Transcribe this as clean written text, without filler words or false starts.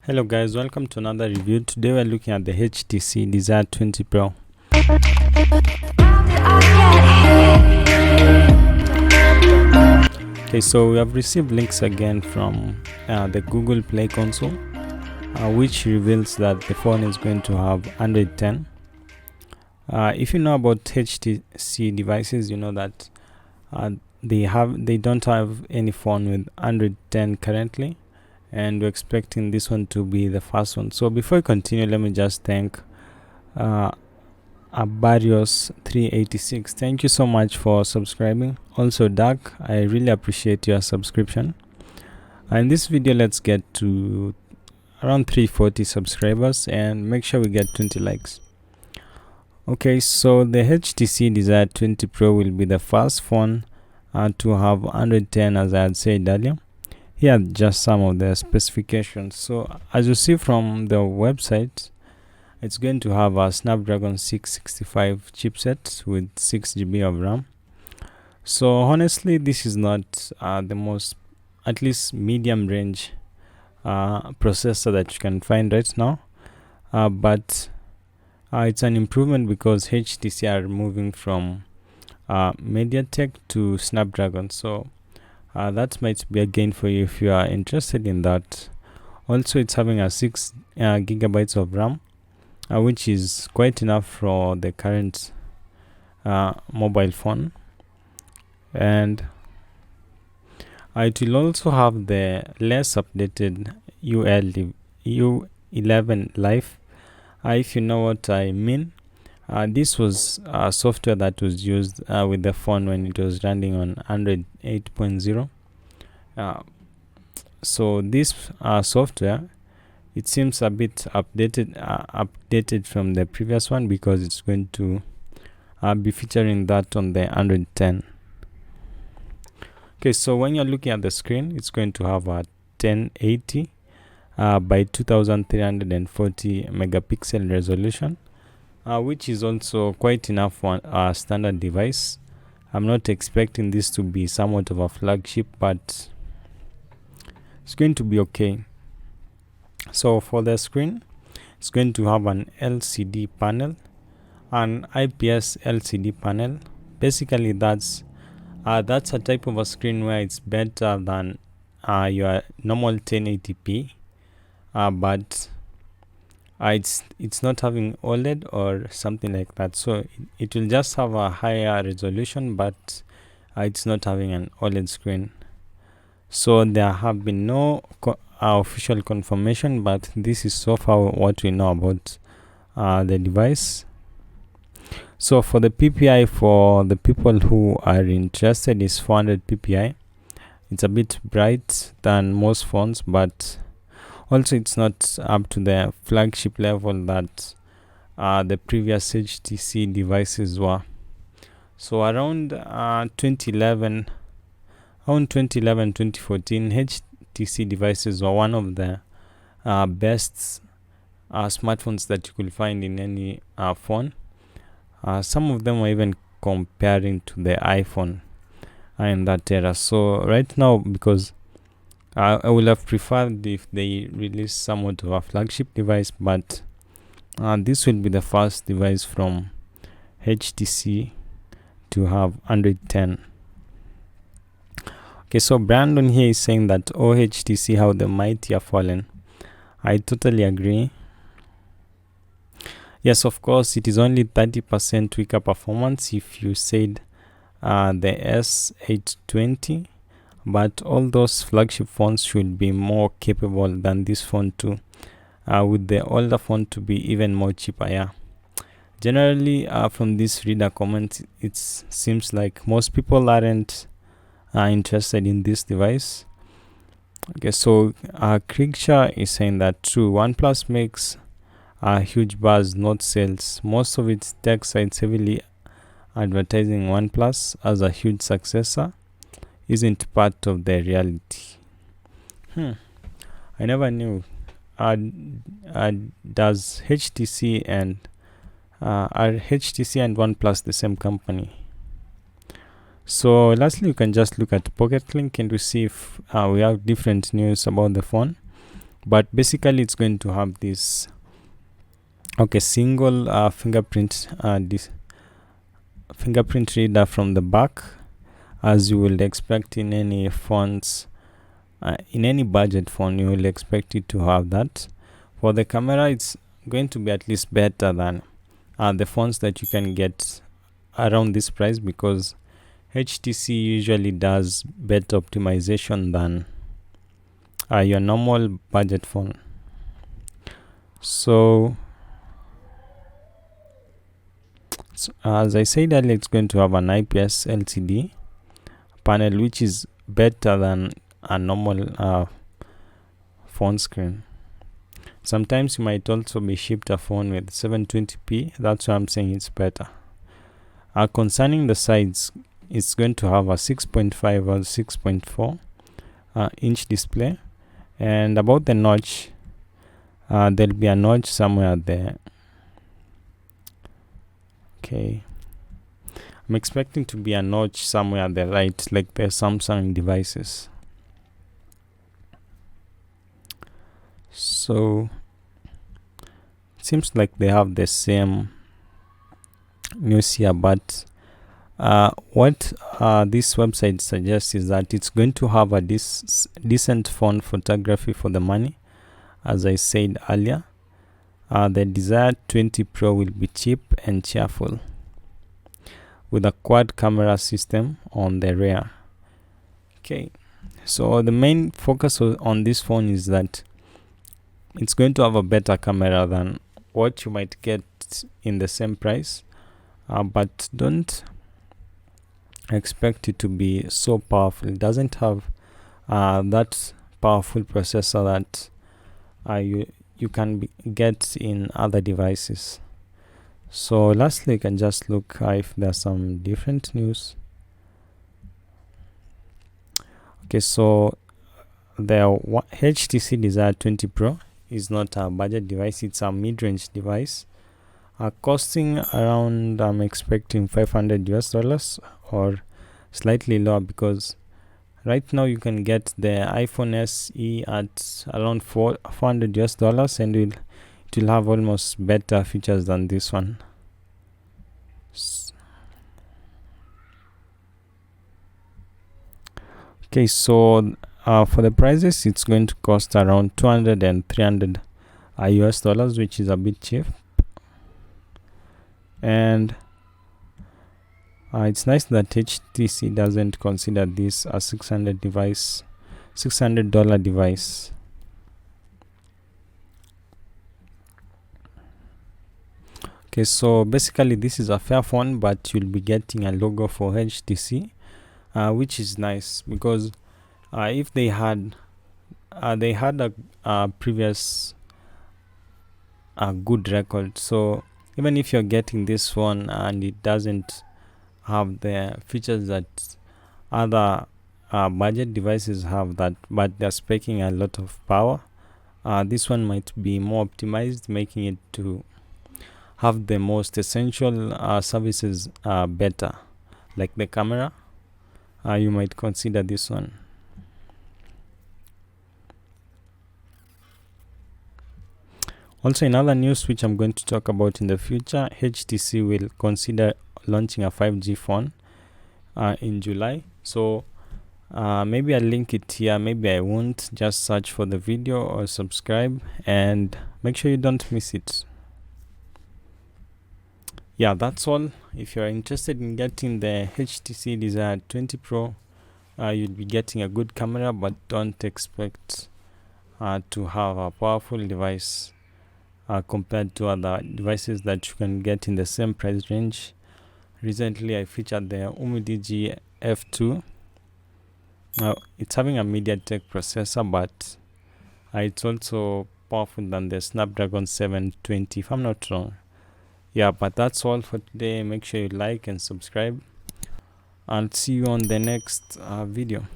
Hello guys, welcome to another review. Today we're looking at the HTC Desire 20 Pro. Okay, so we have received links again from the Google Play console, which reveals that the phone is going to have Android 10. If you know about HTC devices, you know that they don't have any phone with Android 10 currently, and we're expecting this one to be the first one. So before we continue, let me just thank Abarios 386. Thank you so much for subscribing. Also Doug, I really appreciate your subscription. In this video, let's get to around 340 subscribers and make sure we get 20 likes. Okay, so the HTC Desire 20 Pro will be the first phone to have Android 10, as I had said earlier. Here are just some of the specifications. So as you see from the website, it's going to have a Snapdragon 665 chipset with 6 GB of RAM. So honestly, this is not the most, at least medium range processor that you can find right now, but it's an improvement because HTC are moving from MediaTek to Snapdragon. So that might be a gain for you if you are interested in that. Also, it's having a 6 gigabytes of RAM, which is quite enough for the current mobile phone, and it will also have the less updated U11 Life. If you know what I mean, this was software that was used with the phone when it was running on Android 8.0. So this software, it seems a bit updated from the previous one, because it's going to be featuring that on the Android 10. Okay, so when you're looking at the screen, it's going to have a 1080 by 2340 megapixel resolution, which is also quite enough for a standard device. I'm not expecting this to be somewhat of a flagship, but it's going to be okay. So for the screen, it's going to have an LCD panel, an IPS LCD panel. Basically, that's a type of a screen where it's better than your normal 1080p, but it's not having OLED or something like that. So it will just have a higher resolution, but it's not having an OLED screen. So there have been no official confirmation, but this is so far what we know about the device. So for the PPI, for the people who are interested, is 400 PPI. It's a bit bright than most phones, but also it's not up to the flagship level that the previous HTC devices were. So around 2011, 2014, HTC devices were one of the best smartphones that you could find in any phone. Some of them were even comparing to the iPhone in that era. So right now, because I would have preferred if they release somewhat of a flagship device, but this will be the first device from HTC to have Android 10. Okay, so Brandon here is saying that, oh, HTC, how the mighty are fallen. I totally agree. Yes, of course, it is only 30% weaker performance if you said the S820, but all those flagship phones should be more capable than this phone too, with the older phone to be even more cheaper. Yeah, generally from this reader comment, it seems like most people aren't interested in this device. Okay, so Krigsha is saying that true, OnePlus makes a huge buzz, not sales. Most of its tech sites heavily advertising OnePlus as a huge successor isn't part of the reality. I never knew. Does HTC and are HTC and OnePlus the same company? So lastly, you can just look at Pocket Link and we see if we have different news about the phone. but basically it's going to have this single fingerprint this fingerprint reader from the back, as you will expect in any phones. In any budget phone, you will expect it to have that. For the camera, it's going to be at least better than the phones that you can get around this price, because HTC usually does better optimization than your normal budget phone. So as I said earlier, it's going to have an IPS LCD panel, which is better than a normal phone screen. Sometimes you might also be shipped a phone with 720p. That's why I'm saying it's better. Concerning the sides, it's going to have a 6.5 or 6.4 inch display. And about the notch, there'll be a notch somewhere there. Okay, I'm expecting to be a notch somewhere on the right, like the Samsung devices. So it seems like they have the same news here, but what this website suggests is that it's going to have a decent phone photography for the money. As I said earlier, the Desire 20 Pro will be cheap and cheerful, with a quad camera system on the rear. Okay, so the main focus on this phone is that it's going to have a better camera than what you might get in the same price, but don't expect it to be so powerful. It doesn't have that powerful processor that you can get in other devices. So lastly, you can just look if there's some different news. Okay, so the HTC Desire 20 Pro is not a budget device, it's a mid-range device, costing around, I'm expecting $500 or slightly lower, because right now you can get the iPhone SE at around $400 and it will have almost better features than this one. Okay, so for the prices, it's going to cost around $200 and $300 US, which is a bit cheap. And it's nice that HTC doesn't consider this a $600 device. Okay, so basically this is a fair phone, but you'll be getting a logo for HTC, which is nice, because if they had a previous good record, so even if you're getting this one and it doesn't have the features that other budget devices have, that but they're speccing a lot of power, this one might be more optimized, making it to have the most essential services better, like the camera. You might consider this one. Also, in other news which I'm going to talk about in the future, HTC will consider launching a 5G phone in July. So maybe I'll link it here, maybe I won't. Just search for the video or subscribe and make sure you don't miss it. Yeah, that's all. If you're interested in getting the HTC Desire 20 Pro, you'll be getting a good camera, but don't expect to have a powerful device compared to other devices that you can get in the same price range. Recently, I featured the UMIDIG F2. It's having a MediaTek processor, but it's also powerful than the Snapdragon 720, if I'm not wrong. Yeah, but that's all for today. Make sure you like and subscribe. I'll see you on the next video.